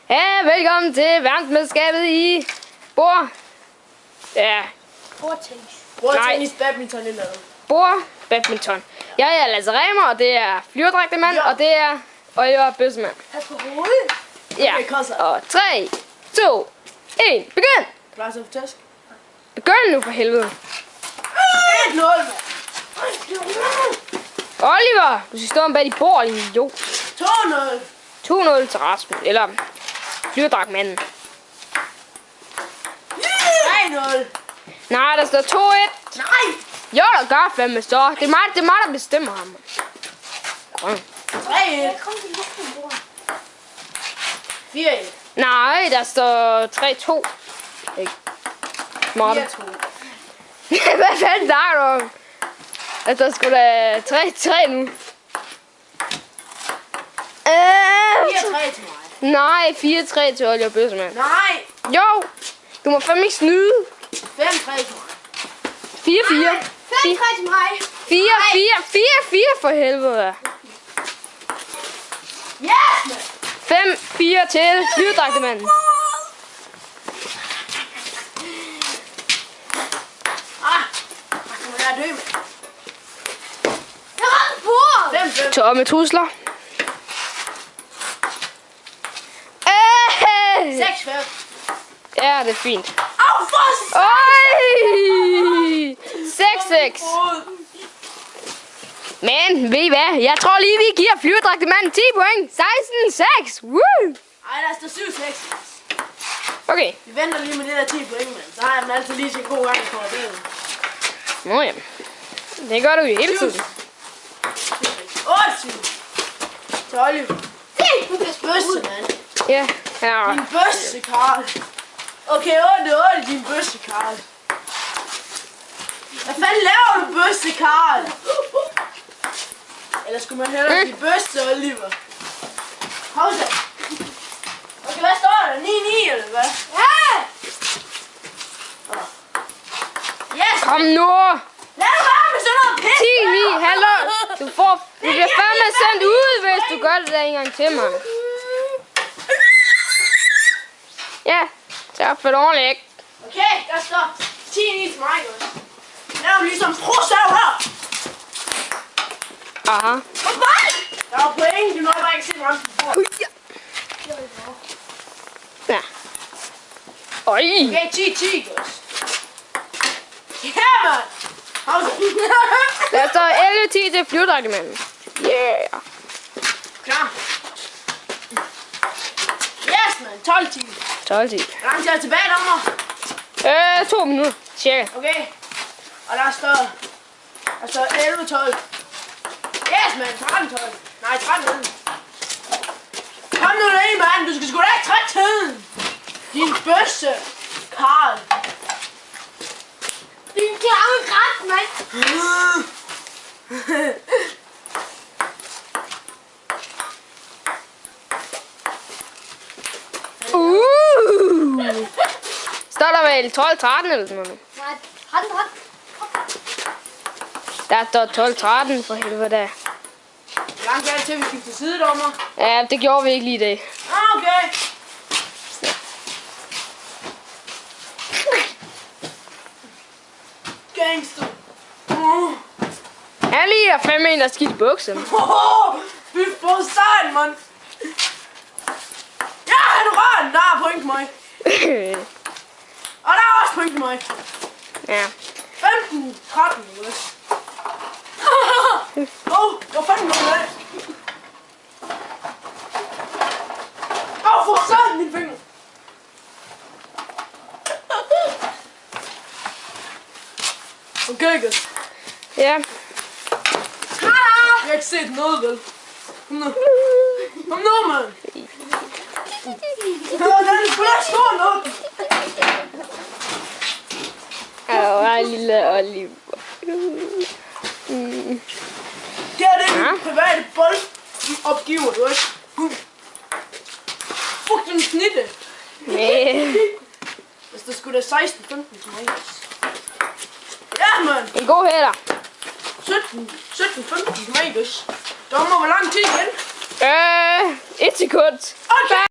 Ja, velkommen til verdensmesterskabet i bord. Ja. Bordtennis, badminton eller noget. Bord, badminton. Jeg er Lasse Remer, og det er flyverdragtemand, ja. og det er Oliver Bøssemand. Pas på hovedet. Ja, Okay, og 3, 2, 1, begyn! Klar så for tæsk. Begynd nu for helvede. 1-0, mand. Oliver, du skal stå om bag dit bord, din idiot. 2-0. 2-0 til Rasmus, eller flyverdragtmanden. 3-0. Nej, der står 2-1. Nej. Jo, der gør fandme så. Det er mig, der bestemmer ham. Grøn. 3-1. 4-1. Nej, der står 3-2. Ikke? Smart. 4-2. Hvad fanden der er du? Altså, der skulle da 3-3 nu. 4-3 til mig. Nej, 4-3 til Oliver Bøssemand. Nej. Jo, du må fandme ikke snyde. 5-3 til mig. 4-4. 5-3 til mig. 4-4 for helvede. Yes, mand. 5-4 til flyverdragtemanden. Jeg er død, mand. Jeg ramte bordet. 5-5. Tomme trusler. 6-5. Ja, det er fint. Au, for Øj! 6-6. Men, ved I hvad? Jeg tror lige, vi giver flyverdragtemanden 10 point. 16-6. Woo! Ej, der står 7-6. Okay. Vi venter lige med det der 10 point, mand. Så har jeg dem altid lige til en god gang på det. Nå ja. Det gør du jo hele tiden. 8-7. Til Oliver. Bøsse, mand. Ja. Ja. Din bøsse, Karl. Okay, 8-8, din bøsse, Karl. Hvad fanden laver du, bøsse, Karl? Eller skulle man hellere sige bøsse, Oliver? Pause. Okay, hvad står der? 9-9, eller hvad? Ja! Yes! Kom nu! Lad nu være med sådan noget pis! 10-9, hallo! Du bliver fandme sendt ud, hvis du gør det der en gang til mig. Ja, tak for det ordentligt. Okay, der står 10-9 til mig, også. Lav ligesom prosav her. Aha. Hvad? Der var point, du nåede bare ikke se rampen på. Ja. Øj. Okay, 10-10, også. Ja, mand! Pause. Der står 11-10 til flyverdragtemanden. Yeah. Klar. Yes, man. 12-10. 12-10. Hvor lang tid er jeg tilbage, dommer? 2 minutter, cirka. Okay. Og der står 11-12. Yes, man. 13-12. Nej, 13-12. Kom nu lige, mand. Du skal sgu da ikke trække tiden. Din bøsse, Karl. Din klamme græs, mand. Står der vel 12-13 eller sådan noget? Nej, 13. Der står 12-13 for helvede da. Hvor langt er det til, vi skifter side, dommer? Ja, det gjorde vi ikke lige i dag. Okay. Gangster. Han lige er fandme en, der skidt i bukserne. Vi får sejl, mand. Ja, han rører den. Der er point til mig. Og der er også point til mig. Ja. 15-13, yes. Jeg fandt noget af. For satan, min finger. Okay, guys. Ja. Jeg har ikke set noget, vel? Kom nu, mand. Den er sgu stor nok. Åh, lille Oliver. Det er den private boldopgiver, du ikke? Fuck, den snitte. Nej. Hvis der skulle da 16-15 til mig. Ja, mand. En god hætter. 17-15 til mig, guys. Dommer, hvor lang tid igen? 1 sekund. Okay.